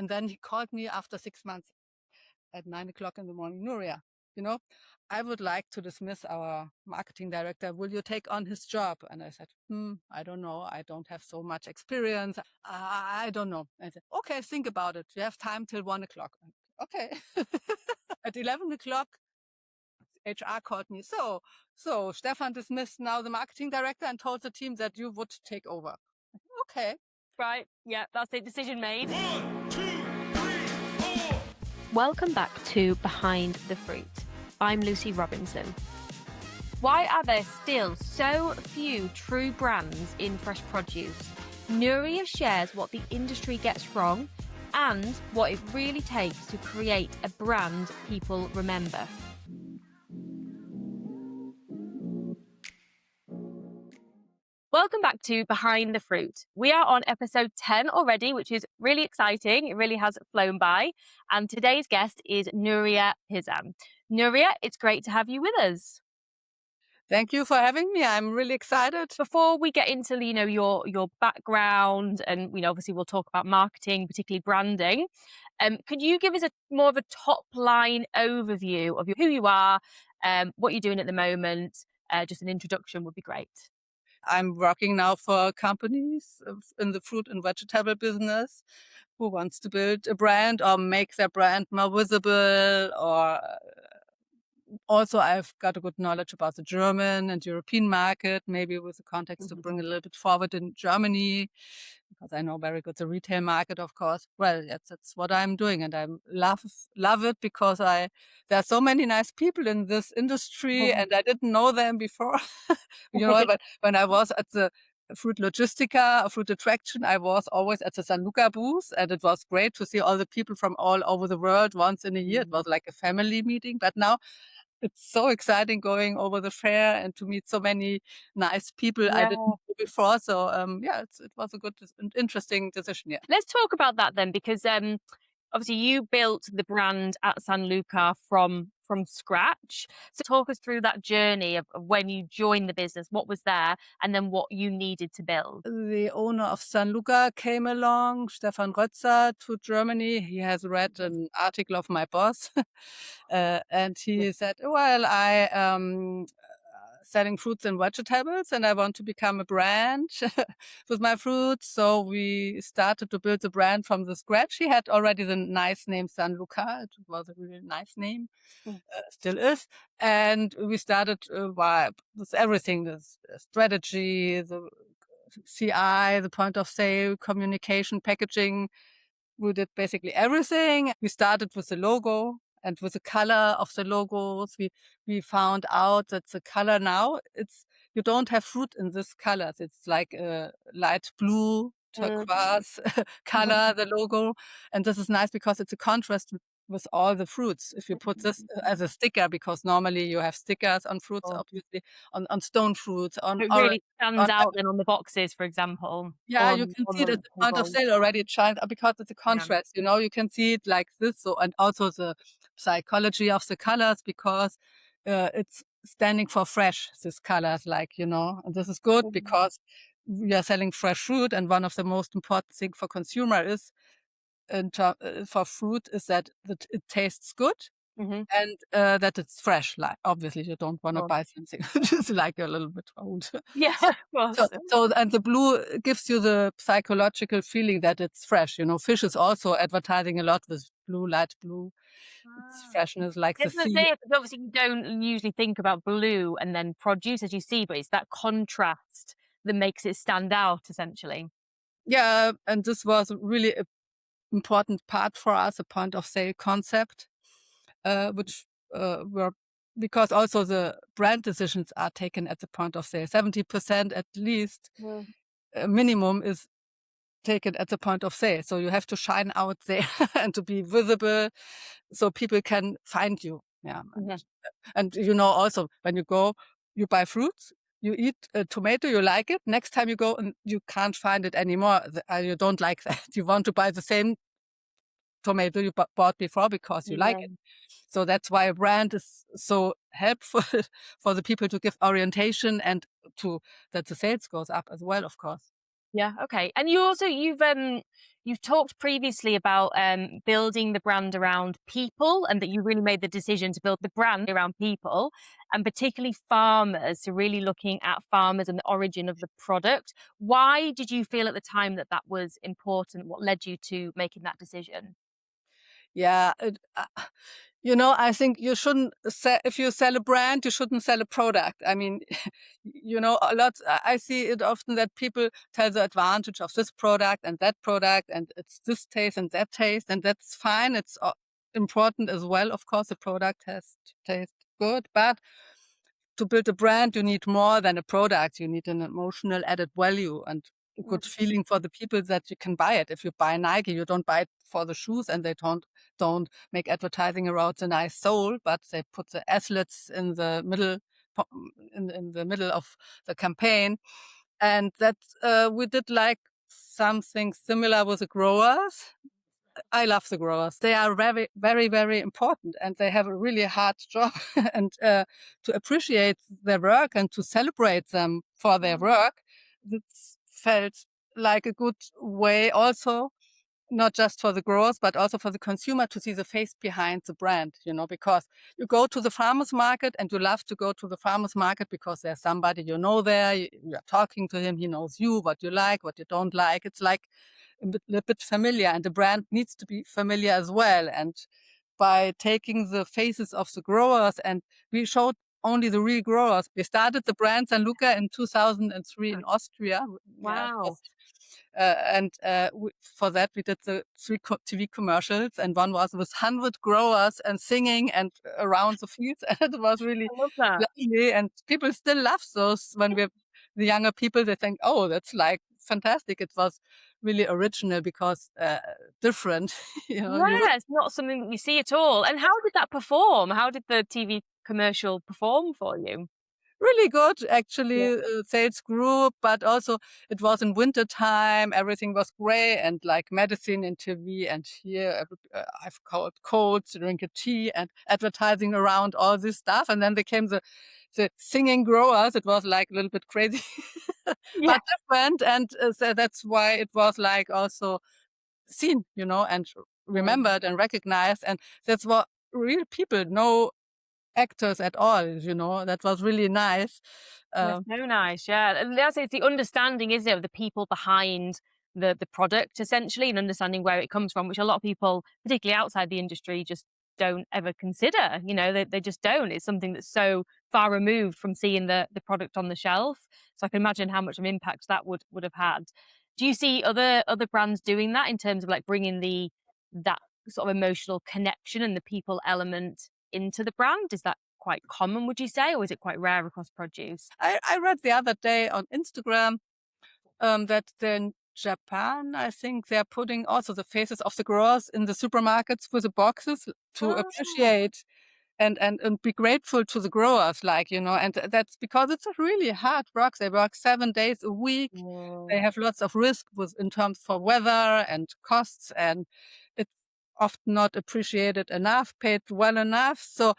And then he called me after 6 months at 9 o'clock in the morning. Nuria, you know, I would like to dismiss our marketing director. Will you take on his job? And I said, I don't know. I don't have so much experience. I don't know. And I said, okay, think about it. You have time till 1 o'clock. Okay. At 11 o'clock, HR called me. So Stefan dismissed now the marketing director and told the team that you would take over. Okay. Right. Yeah, that's it. Decision made. 1, 2, 3, 4. Welcome back to Behind the Fruit. I'm Lucy Robinson. Why are there still so few true brands in fresh produce? Nuria shares what the industry gets wrong and what it really takes to create a brand people remember. Welcome back to Behind the Fruit. We are on episode 10 already, which is really exciting. It really has flown by. And today's guest is Nuria Pizan. Nuria, it's great to have you with us. Thank you for having me. I'm really excited. Before we get into, your background and, obviously we'll talk about marketing, particularly branding. Could you give us more of a top line overview of who you are, what you're doing at the moment? Just an introduction would be great. I'm working now for companies in the fruit and vegetable business who wants to build a brand or make their brand more visible. Or also I've got a good knowledge about the German and European market, maybe with the context to bring a little bit forward in Germany, because I know very good the retail market, of course. Well, that's what I'm doing, and I love it because there are so many nice people in this industry, and I didn't know them before. But when I was at the Fruit Logistica, Fruit Attraction, I was always at the SanLucar booth, and it was great to see all the people from all over the world once in a year. It was like a family meeting, but now it's so exciting going over the fair and to meet so many nice people I didn't know before. So it was a good and interesting decision. Yeah. Let's talk about that then, because obviously you built the brand at SanLucar from scratch. So talk us through that journey of when you joined the business, what was there, and then what you needed to build. The owner of SanLucar came along, Stefan Rötzer, to Germany. He has read an article of my boss, and he said, well, I am selling fruits and vegetables, and I want to become a brand with my fruits. So we started to build the brand from the scratch. He had already the nice name SanLucar. It was a really nice name, still is. And we started with everything, the strategy, the CI, the point of sale, communication, packaging. We did basically everything. We started with the logo and with the color of the logos. We found out that the color now, you don't have fruit in this colors. It's like a light blue, turquoise color, the logo. And this is nice because it's a contrast with all the fruits. If you put this as a sticker, because normally you have stickers on fruits, obviously, on stone fruits, on It really stands out then on the boxes, for example. yeah, you can see it at the point of sale already. It shines because it's a contrast, you can see it like this. So, and also the psychology of the colors, because it's standing for fresh, these colors, and this is good because we are selling fresh fruit. And one of the most important things for consumer is, for fruit, is that it tastes good. And that it's fresh. Like, obviously, you don't want to buy something which is like a little bit old. Yeah, of course. So, and the blue gives you the psychological feeling that it's fresh. Fish is also advertising a lot with blue, light blue. It's freshness, like the sea. Obviously, you don't usually think about blue and then produce as you see, but it's that contrast that makes it stand out, essentially. Yeah, and this was really an important part for us, a point of sale concept. Which were, because also the brand decisions are taken at the point of sale. 70% at least, minimum, is taken at the point of sale. So you have to shine out there and to be visible so people can find you. Yeah. And also when you go, you buy fruits, you eat a tomato, you like it. Next time you go and you can't find it anymore. You don't like that. You want to buy the same tomato you bought before because you like it. So that's why a brand is so helpful for the people to give orientation and that the sales goes up as well, of course. Yeah. Okay. And you've You've talked previously about building the brand around people, and that you really made the decision to build the brand around people, and particularly farmers. So really looking at farmers and the origin of the product. Why did you feel at the time that that was important? What led you to making that decision? Yeah, I think you shouldn't sell, if you sell a brand, you shouldn't sell a product. I mean, a lot, I see it often that people tell the advantage of this product, and it's this taste and that taste, and that's fine. It's important as well. Of course, the product has to taste good, but to build a brand, you need more than a product. You need an emotional added value and a good feeling for the people that you can buy it. If you buy Nike, you don't buy it for the shoes, and they don't make advertising around the nice sole, but they put the athletes in the middle in the middle of the campaign. And that we did like something similar with the growers. I love the growers. They are very, very, very important, and they have a really hard job. And to appreciate their work and to celebrate them for their work, this felt like a good way also, not just for the growers, but also for the consumer to see the face behind the brand, because you go to the farmer's market and you love to go to the farmer's market because there's somebody there, you're talking to him, he knows you, what you like, what you don't like. It's like a bit familiar, and the brand needs to be familiar as well. And by taking the faces of the growers, and we showed only the real growers. We started the brand SanLucar in 2003 in Austria. Yeah, Wow. and for that we did the three TV commercials, and one was with 100 growers and singing and around the fields, and it was really I love that. lovely. And people still love those. When we're the younger people, they think, "Oh, that's like fantastic." It was really original because different. You Yeah, it's not something that you see at all. And how did that perform? How did the TV commercial perform for you? really good, Yeah. actually. Sales grew, but also it was in winter time. Everything was gray, and like medicine in TV, and here I've called colds, drink a tea, and advertising around all this stuff. And then there came the singing growers. It was like a little bit crazy, Yeah. but different. And so that's why it was like also seen, and remembered and recognized. And that's what real people know actors at all, that was really nice. That's Um, so nice, yeah. And that's it's the understanding, isn't it, of the people behind the product essentially, and understanding where it comes from, which a lot of people, particularly outside the industry, just don't ever consider. They just don't. It's something that's so far removed from seeing the product on the shelf. So I can imagine how much of an impact that would have had. Do you see other brands doing that in terms of like bringing the that sort of emotional connection and the people element into the brand? Is that quite common, would you say, or is it quite rare across produce? I read the other day on Instagram that in Japan, I think they're putting also the faces of the growers in the supermarkets with the boxes to Oh. appreciate and be grateful to the growers, like, and that's because it's a really hard work. They work 7 days a week. They Mm. have lots of risk in terms for weather and costs, and it's often not appreciated enough, paid well enough. So,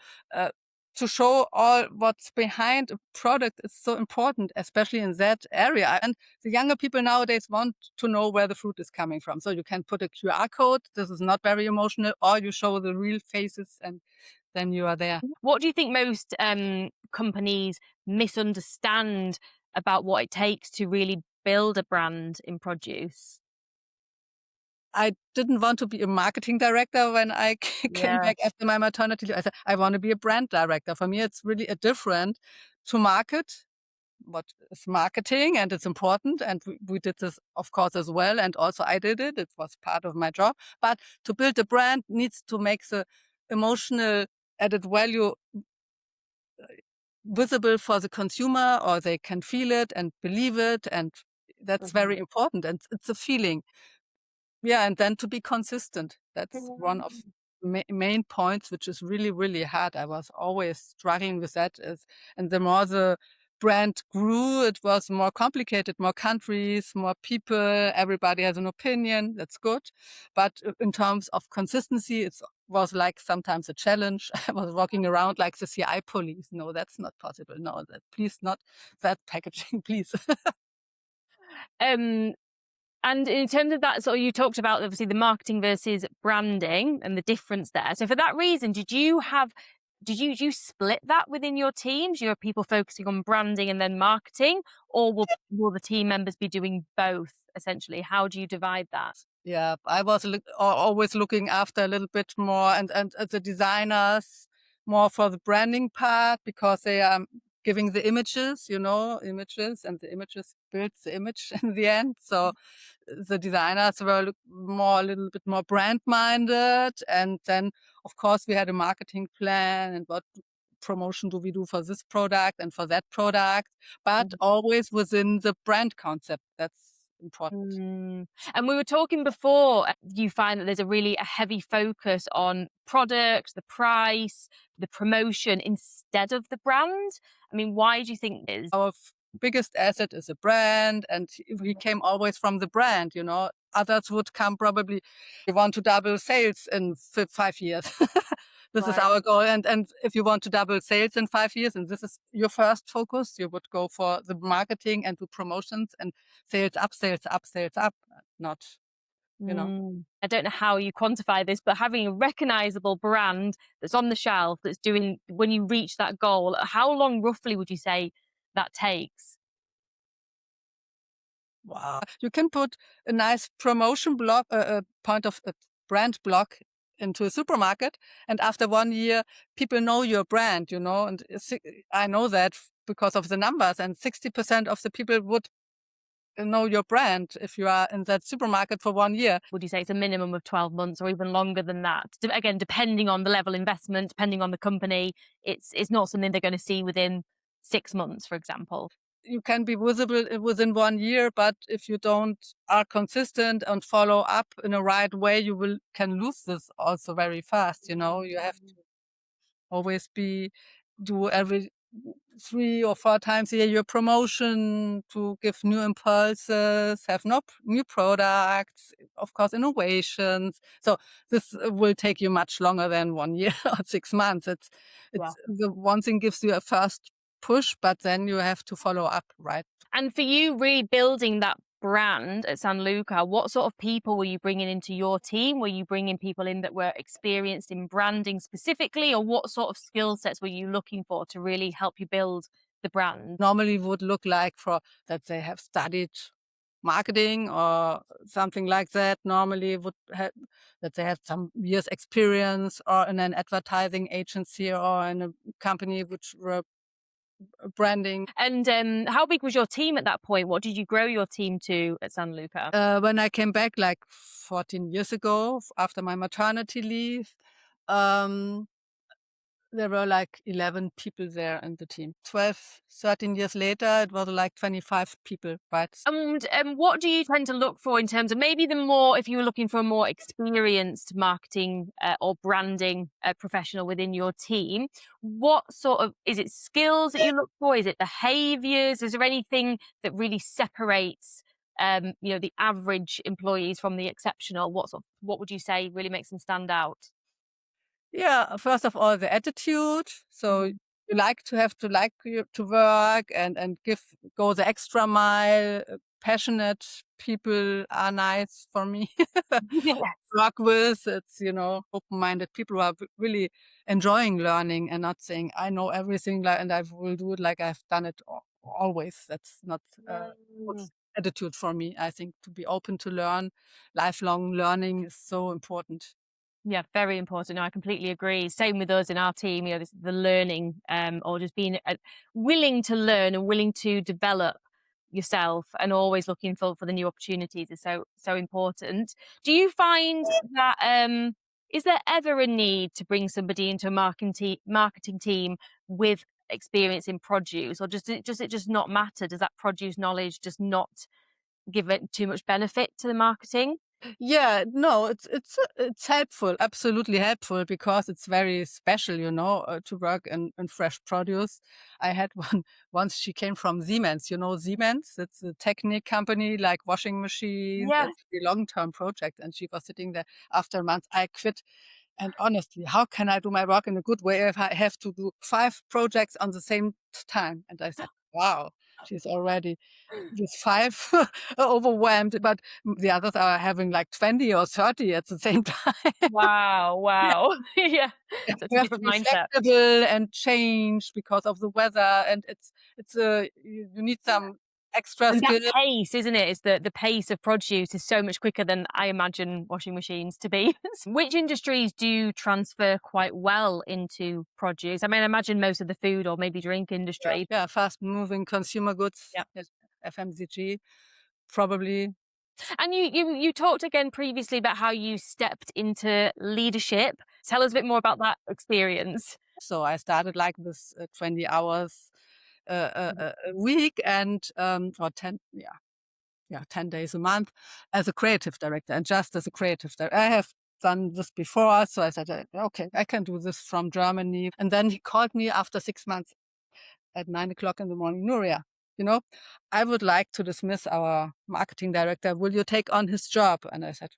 to show all what's behind a product is so important, especially in that area. And the younger people nowadays want to know where the fruit is coming from. So you can put a QR code. This is not very emotional, or you show the real faces, and then you are there. What do you think most companies misunderstand about what it takes to really build a brand in produce? I didn't want to be a marketing director when I came Yeah. back after my maternity leave. I said, I want to be a brand director. For me, it's really a different to market what is marketing, and it's important. And we did this, of course, as well. And also I did it. It was part of my job. But to build a brand needs to make the emotional added value visible for the consumer, or they can feel it and believe it. And that's very Mhm. important. And it's a feeling. Yeah, and then to be consistent. That's one of main points, which is really, really hard. I was always struggling with that. And the more the brand grew, it was more complicated, more countries, more people. Everybody has an opinion. That's good. But in terms of consistency, it was like sometimes a challenge. I was walking around like the CI police. No, that's not possible. No, please not that packaging, please. Um, And in terms of that, so you talked about obviously the marketing versus branding and the difference there. So for that reason, did you split that within your teams? You have people focusing on branding and then marketing, or will the team members be doing both essentially? How do you divide that? Yeah, I was always looking after a little bit more, and the designers more for the branding part, because they are giving the images, images, and the images builds the image in the end. So the designers were a little bit more brand minded, and then of course we had a marketing plan and what promotion do we do for this product and for that product, but always within the brand concept. That's important. And we were talking before, you find that there's a heavy focus on products, the price, the promotion instead of the brand. I mean, why do you think it is? Our biggest asset is a brand, and we came always from the brand. Others would come probably, we want to double sales in 5 years. This is Right. our goal. And if you want to double sales in 5 years, and this is your first focus, you would go for the marketing and the promotions and sales up, sales up, sales up, not. I don't know how you quantify this, but having a recognizable brand that's on the shelf that's doing when you reach that goal, how long roughly would you say that takes? Wow. You can put a nice promotion block, a point of a brand block into a supermarket. And after 1 year, people know your brand, and I know that because of the numbers, and 60% of the people would know your brand if you are in that supermarket for 1 year. Would you say it's a minimum of 12 months or even longer than that? Again, depending on the level of investment, depending on the company, it's not something they're going to see within 6 months, for example. You can be visible within 1 year, but if you don't are consistent and follow up in a right way, can lose this also very fast. You have to always do every 3 or 4 times a year your promotion to give new impulses, have new products, of course, innovations. So this will take you much longer than 1 year or 6 months. Yeah. It's the one thing gives you a first push, but then you have to follow up, right? And for you rebuilding that brand at SanLucar, what sort of people were you bringing into your team? Were you bringing people in that were experienced in branding specifically, or what sort of skill sets were you looking for to really help you build the brand? Normally would look like for that they have studied marketing or something like that. Normally would have that they had some years experience or in an advertising agency or in a company which were branding. And how big was your team at that point? What did you grow your team to at SanLucar? When I came back like 14 years ago after my maternity leave, um, there were like 11 people there in the team. 12, 13 years later, it was like 25 people, right? And what do you tend to look for in terms of maybe if you were looking for a more experienced marketing or branding professional within your team, what sort of, is it skills that you look for? Is it behaviors? Is there anything that really separates, the average employees from the exceptional? What would you say really makes them stand out? Yeah, first of all, the attitude. So Mhm. you like to work and go the extra mile. Passionate people are nice for me. Yeah. Work with. It's, open-minded people who are really enjoying learning and not saying, I know everything and I will do it like I've done it always. That's not a good Mm. attitude for me. I think to be open to learn, lifelong learning is so important. Yeah, very important. No, I completely agree. Same with us in our team. The learning, or just being willing to learn and willing to develop yourself, and always looking for the new opportunities is so important. Do you find that is there ever a need to bring somebody into a marketing team with experience in produce, or does it just not matter? Does that produce knowledge just not give it too much benefit to the marketing? Yeah, no, it's helpful, absolutely helpful, because it's very special, to work in fresh produce. I had one once. She came from Siemens. Siemens. It's a technic company like washing machines. Yeah. It's a long-term project, and she was sitting there. After a month, I quit. And honestly, how can I do my work in a good way if I have to do 5 projects on the same time? And I said, wow. She's already with 5 overwhelmed, but the others are having like 20 or 30 at the same time. Wow, wow. Yeah. So it's You a have to different be mindset. flexible and change because of the weather, and you need some extra And that skill. pace, isn't it? Is the pace of produce is so much quicker than I imagine washing machines to be. Which industries do transfer quite well into produce? I mean, I imagine most of the food or maybe drink industry. Yeah, fast-moving consumer goods, Yeah. yes, FMCG, probably. And you talked again previously about how you stepped into leadership. Tell us a bit more about that experience. So I started like this 20 hours Mhm. a week and or 10, 10 days a month as a creative director, and just as a creative director. I have done this before, so I said, okay, I can do this from Germany. And then he called me after 6 months at 9 o'clock in the morning, Nuria, you know, I would like to dismiss our marketing director. Will you take on his job? And I said,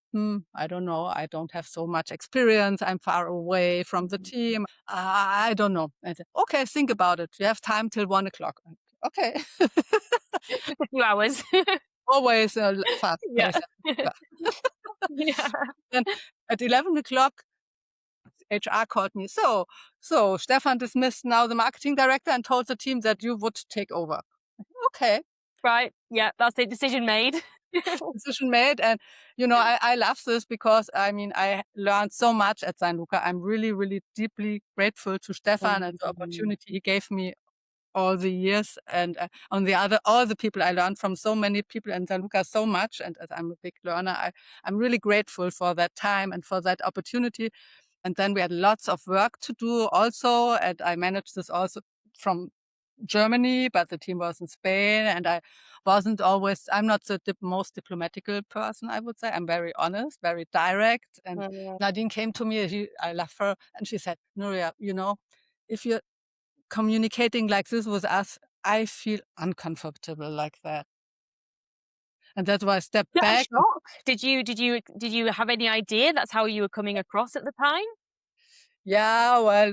I don't know. I don't have so much experience. I'm far away from the team. I don't know. And I said, okay, think about it. You have time till 1 o'clock. Okay. Just a few hours. Always fast Yeah. pace. Yeah. Then at 11 o'clock, HR called me. So Stefan dismissed now the marketing director and told the team that you would take over. Okay. Right. Yeah, that's the decision made. Decision made. And, I love this because, I mean, I learned so much at SanLucar. I'm really, really deeply grateful to Stefan and the Mhm. opportunity he gave me all the years. And all the people I learned from, so many people in SanLucar so much. And as I'm a big learner, I'm really grateful for that time and for that opportunity. And then we had lots of work to do also. And I managed this also from Germany, but the team was in Spain, and I'm not the most diplomatical person, I would say. I'm very honest, very direct. And Mm. Nadine came to me, I love her, and she said, Nuria, if you're communicating like this with us, I feel uncomfortable like that. And that's why I stepped Is that a back. shock? Did you have any idea that's how you were coming across at the time? Yeah, well,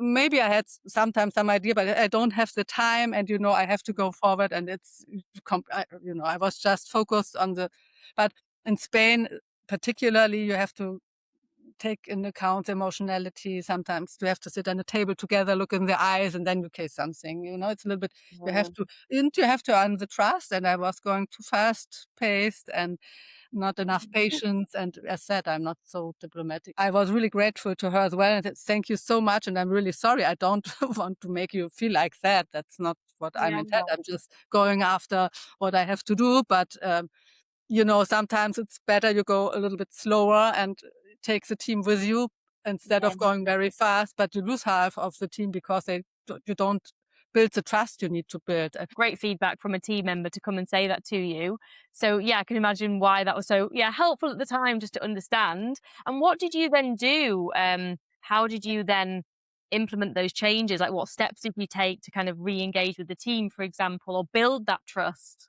maybe I had sometimes some idea, but I don't have the time, and I have to go forward, and I was just focused on but in Spain, particularly, you have to take into account the emotionality. Sometimes you have to sit on a table together, look in the eyes, and then you say something. It's a little bit. Mm. You have to earn the trust. And I was going too fast paced and not enough patience. And as said, I'm not so diplomatic. I was really grateful to her as well, and said, thank you so much. And I'm really sorry. I don't want to make you feel like that. That's not what I'm Yeah. intent. I'm just going after what I have to do. But sometimes it's better you go a little bit slower and take the team with you instead Yeah. of going very fast, but you lose half of the team because you don't build the trust you need to build. Great feedback from a team member to come and say that to you. So yeah, I can imagine why that was so helpful at the time just to understand. And what did you then do? How did you then implement those changes? Like what steps did you take to kind of re-engage with the team, for example, or build that trust?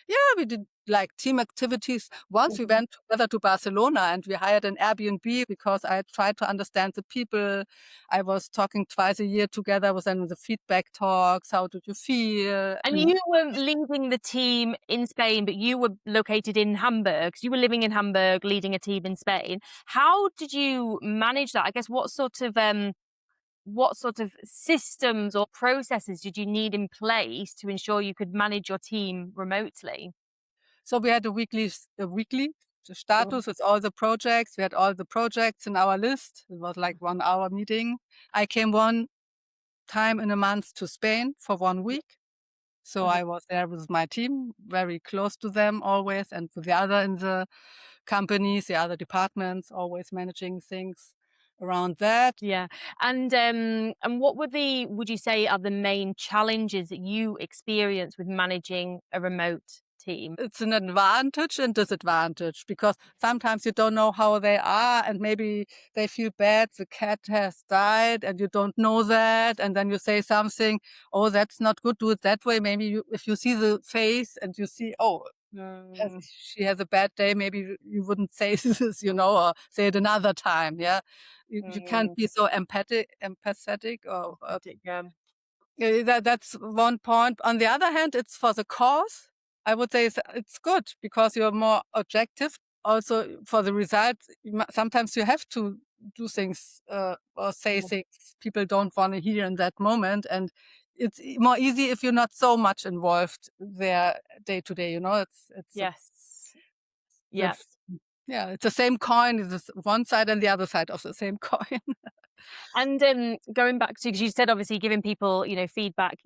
Yeah, we did like team activities. Once we Mhm. went together to Barcelona and we hired an Airbnb because I tried to understand the people. I was talking twice a year together with them, the feedback talks. How did you feel? And you were leading the team in Spain, but you were located in Hamburg. So you were living in Hamburg, leading a team in Spain. How did you manage that? I guess what sort of systems or processes did you need in place to ensure you could manage your team remotely? So we had a weekly Mhm. status with all the projects. We had all the projects in our list. It was like 1 hour meeting. I came one time in a month to Spain for 1 week. So Mhm. I was there with my team, very close to them always, and with the other in the companies, the other departments, always managing things around that. Yeah. And what would you say are the main challenges that you experience with managing a remote team? It's an advantage and disadvantage because sometimes you don't know how they are, and maybe they feel bad. The cat has died and you don't know that. And then you say something, oh, that's not good. Do it that way. Maybe if you see the face and you see, oh, Mm, she has a bad day, maybe you wouldn't say this, or say it another time. Yeah. You can't mm, be so empathetic or authentic, yeah. That's one point. On the other hand, it's for the cause. I would say it's good because you're more objective. Also, for the result, sometimes you have to do things or say Mhm. things people don't want to hear in that moment, and it's more easy if you're not so much involved there day to day. It's Yes. the Yeah. yeah, it's the same coin. It's one side and the other side of the same coin. And going back to, because you said obviously giving people, feedback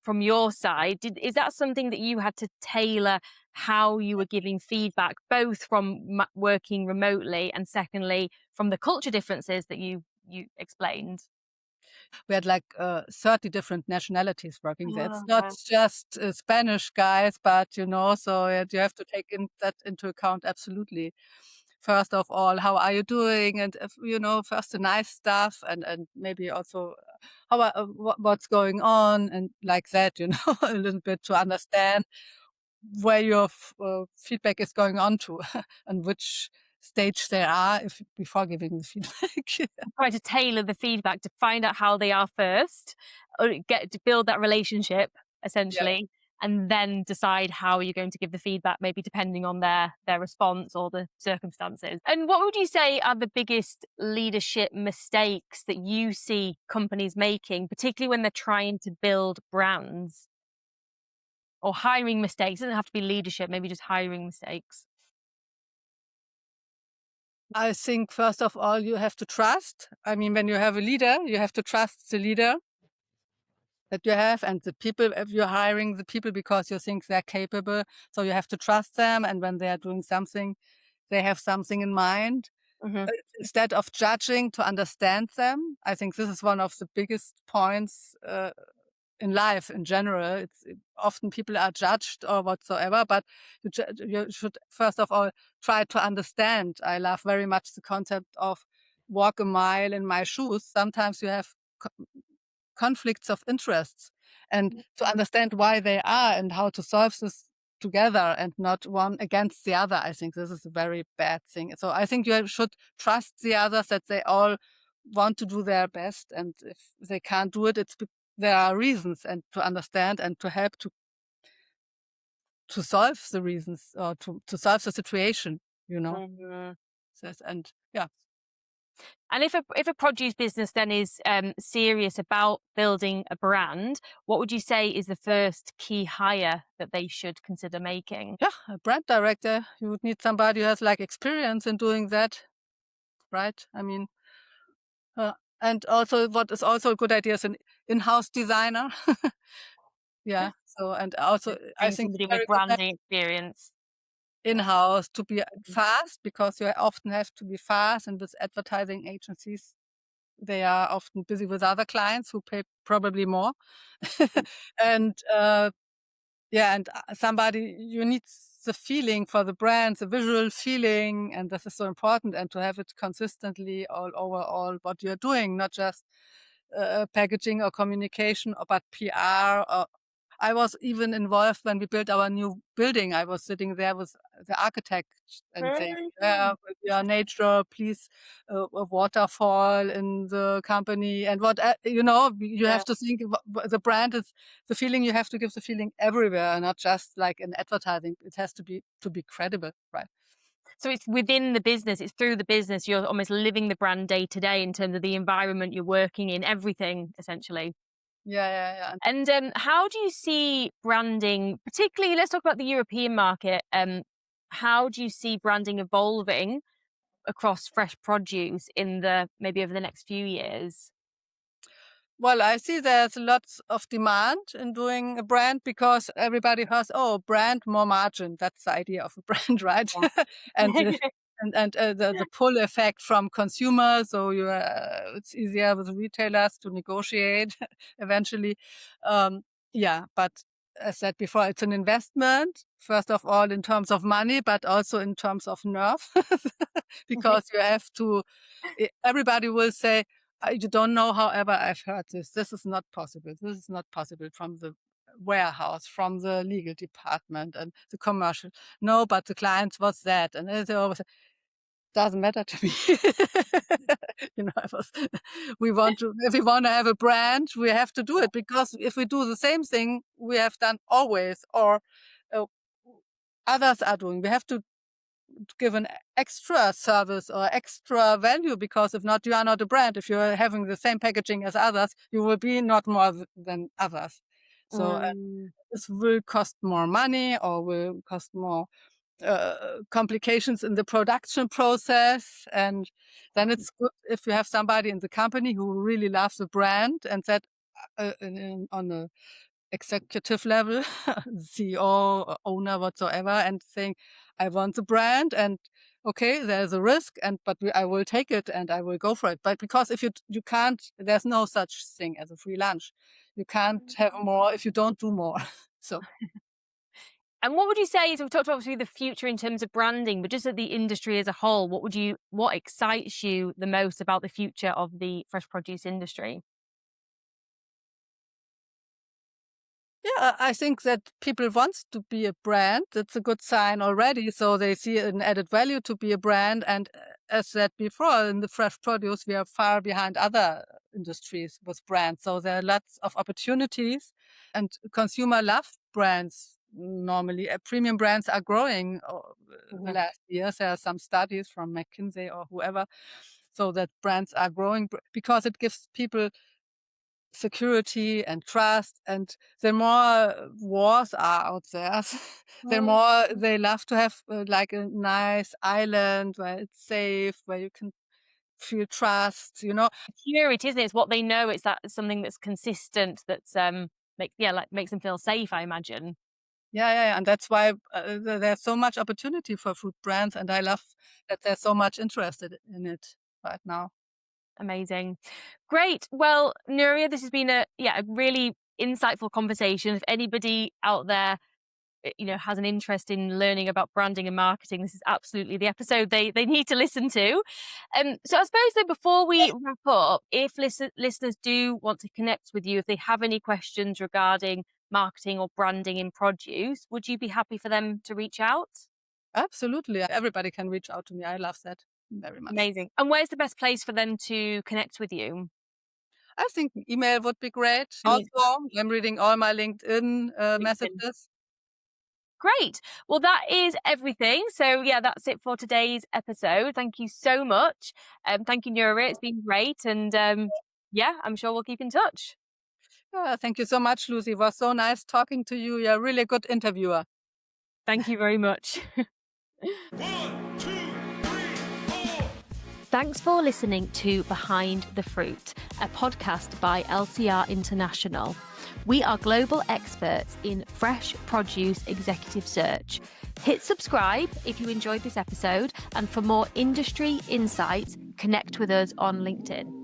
from your side, is that something that you had to tailor how you were giving feedback, both from working remotely and secondly from the culture differences that you explained? We had like 30 different nationalities working there. It's Oh, not okay. just Spanish guys, but so you have to take that into account absolutely. First of all, how are you doing? And if, first the nice stuff, and maybe also what's going on, and like that, a little bit to understand where your feedback is going on to, and which stage they are if before giving the feedback. Try to tailor the feedback to find out how they are first, or get to build that relationship Yeah. essentially, and then decide how you're going to give the feedback, maybe depending on their response or the circumstances. And what would you say are the biggest leadership mistakes that you see companies making, particularly when they're trying to build brands? Or hiring mistakes? It doesn't have to be leadership, maybe just hiring mistakes. I think first of all, you have to trust. I mean, when you have a leader, you have to trust the leader that you have and the people. If you're hiring the people because you think they're capable, so you have to trust them. And when they are doing something, they have something in mind. Hmm. Instead of judging, to understand them. I think this is one of the biggest points in life in general. Often people are judged or whatsoever, but you should first of all try to understand. I love very much the concept of walk a mile in my shoes. Sometimes you have conflicts of interests, and to understand why they are and how to solve this together and not one against the other. I think this is a very bad thing. So I think you should trust the others that they all want to do their best, and if they can't do it, there are reasons, and to understand and to help to solve the reasons, or to solve the situation. You know, Hmm. and yeah. And if a produce business then is serious about building a brand, what would you say is the first key hire that they should consider making? Yeah, a brand director. You would need somebody who has like experience in doing that, right? I mean, uh, and also what is also a good idea is an in-house designer. Yeah. So, and also So I bring think somebody with very good that branding experience. in-house to be Mhm. fast, because you often have to be fast, and with advertising agencies, they are often busy with other clients who pay probably more. And yeah, and somebody, you need the feeling for the brand, the visual feeling, and this is so important, and to have it consistently all over all what you're doing, not just packaging or communication, but PR. I was even involved when we built our new building. I was sitting there with the architect and saying, Mhm. yeah, nature, please, a waterfall in the company, and what, you Yeah. have to think the brand is the feeling. You have to give the feeling everywhere, not just like in advertising. It has to be credible, right? So it's within the business, it's through the business, you're almost living the brand day to day in terms of the environment you're working in, everything essentially. Yeah, yeah, yeah. And how do you see branding, particularly, let's talk about the European market. How do you see branding evolving across fresh produce in the maybe over the next few years? Well, I see there's lots of demand in doing a brand because everybody has, oh, brand, more margin. That's the idea of a brand, right? And Yeah. the pull effect from consumers. So it's easier with retailers to negotiate eventually. Um, yeah, but as said before, it's an investment, first of all, in terms of money, but also in terms of nerve, because you have to, everybody will say, you don't know, however, I've heard this. This is not possible. This is not possible from the warehouse, from the legal department and the commercial. No, but the client was that. And they always say, doesn't matter to me. You know, if we want to have a brand, we have to do it, because if we do the same thing we have done always, or uh, others are doing, we have to give an extra service or extra value, because if not, you are not a brand. If you're having the same packaging as others, you will be not more than others. So this will cost more money, or will cost more complications in the production process. And then it's good if you have somebody in the company who really loves the brand, and that on a executive level, CEO, or owner, whatsoever, and saying, I want the brand, and okay, there's a risk, but I will take it and I will go for it. But because if you can't, there's no such thing as a free lunch. You can't have more if you don't do more. So And what would you say, so we've talked about obviously the future in terms of branding, but just at the industry as a whole, what excites you the most about the future of the fresh produce industry? yeah, I think that people want to be a brand. That's a good sign already. So they see an added value to be a brand. And as said before, in the fresh produce, we are far behind other industries with brands. So there are lots of opportunities, and consumer love brands. Normally, premium brands are growing the last years. There are some studies from McKinsey or whoever, so that brands are growing because it gives people security and trust. And the more wars are out there, the more they love to have like a nice island where it's safe, where you can feel trust, you know. Security, isn't it? It's what they know. It's that something that's consistent, that's makes them feel safe, I imagine. Yeah. And that's why there's so much opportunity for food brands, and I love that there's so much interested in it right now. Amazing. Great. Well, Nuria, this has been a really insightful conversation. If anybody out there has an interest in learning about branding and marketing, this is absolutely the episode they need to listen to. So I suppose though, before we wrap up, if listeners do want to connect with you, if they have any questions regarding marketing or branding in produce, would you be happy for them to reach out? Absolutely, everybody can reach out to me. I love that very much. Amazing. And where's the best place for them to connect with you? I think email would be great. LinkedIn. Also, I'm reading all my LinkedIn messages. Great. Well, that is everything. So yeah, that's it for today's episode. Thank you so much. Thank you, Nuria. It's been great. And yeah, I'm sure we'll keep in touch. Thank you so much, Lucy. It was so nice talking to you. You're a really good interviewer. Thank you very much. 1, 2, 3, 4. Thanks for listening to Behind the Fruit, a podcast by LCR International. We are global experts in fresh produce executive search. Hit subscribe if you enjoyed this episode, and for more industry insights, connect with us on LinkedIn.